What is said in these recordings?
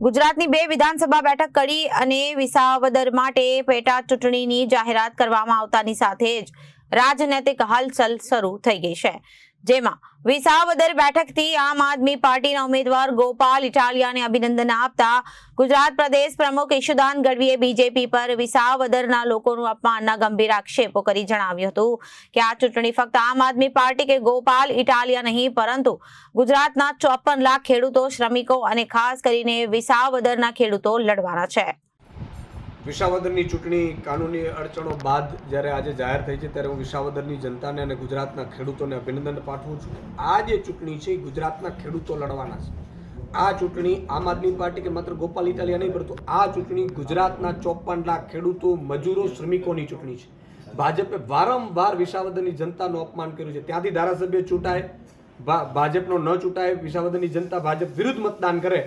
ગુજરાતની 2 વિધાનસભા બેઠક કડી અને વિસાવદર માટે પેટા ચૂંટણીની જાહેરાત કરવામાં આવતાની સાથે જ રાજનૈતિક હલચલ શરૂ થઈ ગઈ છે, જેમાં વિસાવદર બેઠકથી આમ આદમી પાર્ટીના ઉમેદવાર ગોપાલ ઇટાલિયાને અભિનંદન આપતા ગુજરાત પ્રદેશ પ્રમુખ ઈશુદાન ગઢવીએ બીજેપી પર વિસાવદરના લોકોનું અપમાનના ગંભીર આક્ષેપો કરી જણાવ્યું હતું કે આ ચૂંટણી ફક્ત આમ આદમી પાર્ટી કે ગોપાલ ઇટાલિયા નહીં, પરંતુ ગુજરાતના 54 લાખ ખેડૂતો, શ્રમિકો અને ખાસ કરીને વિસાવદરના ખેડૂતો લડવાના છે। વિસાવદરની ચૂંટણી કાનૂની અડચણો બાદ જ્યારે આજે જાહેર થઈ છે, ત્યારે હું વિસાવદરની જનતાને અને ગુજરાતના ખેડૂતોને અભિનંદન પાઠવું છું। આ જે ચૂંટણી છે એ ગુજરાતના ખેડૂતો લડવાના છે। આ ચૂંટણી આમ આદમી પાર્ટી કે માત્ર ગોપાલ ઇટાલિયા નહીં, પરંતુ આ ચૂંટણી ગુજરાતના 54 લાખ ખેડૂતો, મજૂરો, શ્રમિકોની ચૂંટણી છે। ભાજપે વારંવાર વિસાવદરની જનતાનું અપમાન કર્યું છે। ત્યાંથી ધારાસભ્ય ચૂંટાય, ભાજપનો ન ચૂંટાય, વિસાવદરની જનતા ભાજપ વિરુદ્ધ મતદાન કરે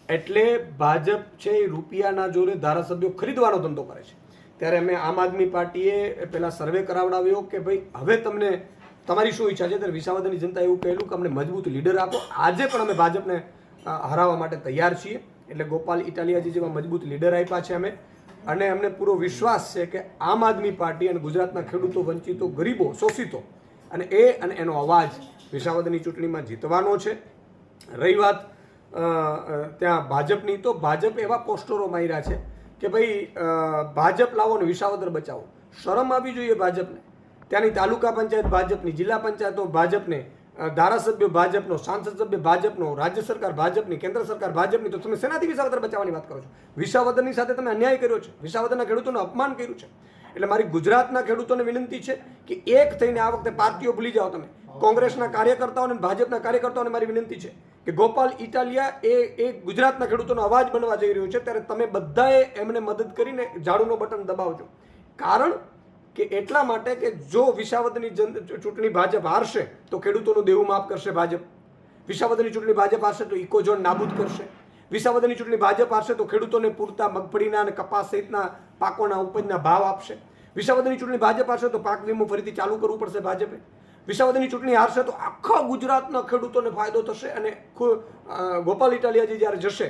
એટલે ભાજપ છે એ રૂપિયાના જોરે ધારાસભ્યો ખરીદવાનો ધંધો કરે છે। ત્યારે અમે આમ આદમી પાર્ટીએ પહેલાં સર્વે કરાવડાવ્યો કે ભાઈ હવે તમને તમારી શું ઈચ્છા છે। ત્યારે વિસાવદરની જનતા એવું કહેલું કે અમને મજબૂત લીડર આપો। આજે પણ અમે ભાજપને હરાવવા માટે તૈયાર છીએ। એટલે ગોપાલ ઇટાલિયાજી જેવા મજબૂત લીડર આપ્યા છે અમે, અને અમને પૂરો વિશ્વાસ છે કે આમ આદમી પાર્ટી અને ગુજરાતના ખેડૂતો, વંચિતો, ગરીબો, શોષિતો અને એનો અવાજ વિસાવદરની ચૂંટણીમાં જીતવાનો છે। રહી વાત ત્યાં ભાજપની, તો ભાજપ એવા પોસ્ટરો માર્યા છે કે ભાઈ ભાજપ લાવો ને વિસાવદર બચાવો। શરમ આવી જોઈએ ભાજપને। ત્યાંની તાલુકા પંચાયત ભાજપની, જિલ્લા પંચાયતો ભાજપને, ધારાસભ્યો ભાજપનો, સાંસદ સભ્ય ભાજપનો, રાજ્ય સરકાર ભાજપની, કેન્દ્ર સરકાર ભાજપની, તો તમે શેનાથી વિસાવદર બચાવવાની વાત કરો છો? વિસાવદરની સાથે તમે અન્યાય કર્યો છે, વિસાવદરના ખેડૂતોનું અપમાન કર્યું છે। એટલે મારી ગુજરાતના ખેડૂતોને વિનંતી છે કે એક થઈને આ વખતે પાર્ટીઓ ભૂલી જાઓ। તમે કોંગ્રેસના કાર્યકર્તાઓને, ભાજપના કાર્યકર્તાઓને મારી વિનંતી છે કે ગોપાલ ઇટાલિયા એ ગુજરાતના ખેડૂતોનો અવાજ બનવા જઈ રહ્યો છે, ત્યારે તમે બધાએ એમને મદદ કરીને ઝાડુનો બટન દબાવજો। કારણ કે એટલા માટે કે જો વિસાવદરની ચૂંટણી ભાજપ હારશે તો ખેડૂતોનું દેવું માફ કરશે ભાજપ। વિસાવદરની ચૂંટણી ભાજપ હારશે તો ઇકોઝોન નાબૂદ કરશે। વિસાવદરની ચૂંટણી ભાજપ હારશે તો ખેડૂતોને પૂરતા મગફળીના અને કપાસ સહિતના પાકોના ઉપજના ભાવ આપશે। વિસાવદરની ચૂંટણી ભાજપ હારશે તો પાક વીમો ફરીથી ચાલુ કરવું પડશે ભાજપે। વિસાવદરની ચૂંટણી હારશે તો આખા ગુજરાતના ખેડૂતોને ફાયદો થશે, અને ગોપાલ ઇટાલિયાજી જ્યારે જશે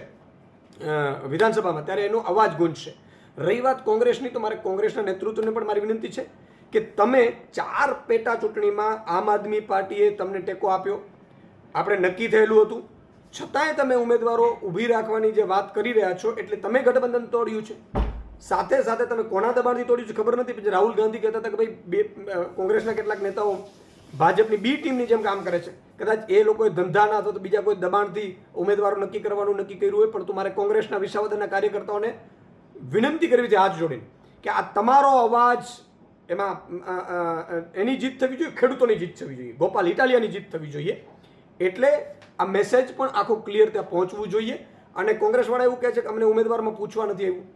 વિધાનસભામાં ત્યારે એનો અવાજ ગુંજશે। રહી વાત કોંગ્રેસની, તો મારે કોંગ્રેસના નેતૃત્વને પણ મારી વિનંતી છે કે તમે 4 પેટા ચૂંટણીમાં આમ આદમી પાર્ટીએ તમને ટેકો આપ્યો, આપણે નક્કી થયેલું હતું, છતાંય તમે ઉમેદવારો ઊભી રાખવાની જે વાત કરી રહ્યા છો, એટલે તમે ગઠબંધન તોડ્યું છે। સાથે સાથે તમે કોના દબાણથી તોડ્યું છે ખબર નથી, પછી રાહુલ ગાંધી કહેતા હતા કે ભાઈ કોંગ્રેસના કેટલાક નેતાઓ ભાજપની બી ટીમની જેમ કામ કરે છે। કદાચ એ લોકોએ ધંધાના અથવા તો બીજા કોઈ દબાણથી ઉમેદવારો નક્કી કરવાનું નક્કી કર્યું હોય, પણ મારે કોંગ્રેસના વિસાવદરના કાર્યકર્તાઓને વિનંતી કરવી છે હાથ જોડીને કે આ તમારો અવાજ, એમાં એની જીત થવી જોઈએ, ખેડૂતોની જીત થવી જોઈએ, ગોપાલ ઇટાલિયાની જીત થવી જોઈએ। એટલે આ મેસેજ પણ આખું ક્લિયર ત્યાં પહોંચવું જોઈએ। અને કોંગ્રેસવાળા એવું કહે છે કે અમને ઉમેદવારમાં પૂછવા નથી આવ્યું।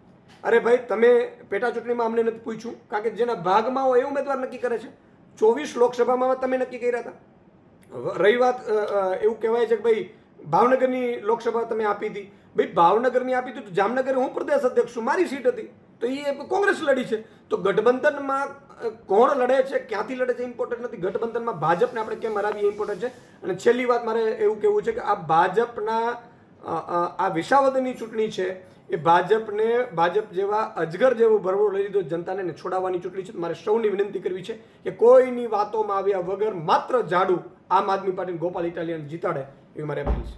અરે ભાઈ, તમે પેટા ચૂંટણીમાં અમને નથી પૂછ્યું, કારણ કે જેના ભાગમાં હોય એ ઉમેદવાર નક્કી કરે છે। 24 લોકસભામાં તમે નક્કી કર્યા હતા। રહી વાત, એવું કહેવાય છે કે ભાઈ ભાવનગરની લોકસભા તમે આપી હતી, ભાઈ ભાવનગરની આપી હતી તો જામનગર હું પ્રદેશ અધ્યક્ષ છું, મારી સીટ હતી, તો એ કોંગ્રેસ લડી છે। તો ગઠબંધનમાં કોણ લડે છે, ક્યાંથી લડે છે ઇમ્પોર્ટન્ટ નથી, ગઠબંધનમાં ભાજપને આપણે કેમ હરાવીએ ઇમ્પોર્ટન્ટ છે। અને છેલ્લી વાત મારે એવું કહેવું છે કે આ ભાજપના આ વિસાવદરની ચૂંટણી છે એ ભાજપ જેવા અજગર જેવો ભરવો લઈ લીધો જનતાને છોડાવવાની ચૂંટણી છે। મારે સૌની વિનંતી કરવી છે કે કોઈની વાતોમાં આવ્યા વગર માત્ર ઝાડુ આમ આદમી પાર્ટી ગોપાલ ઇટાલિયાને જીતાડે એવી મારે અપીલ છે।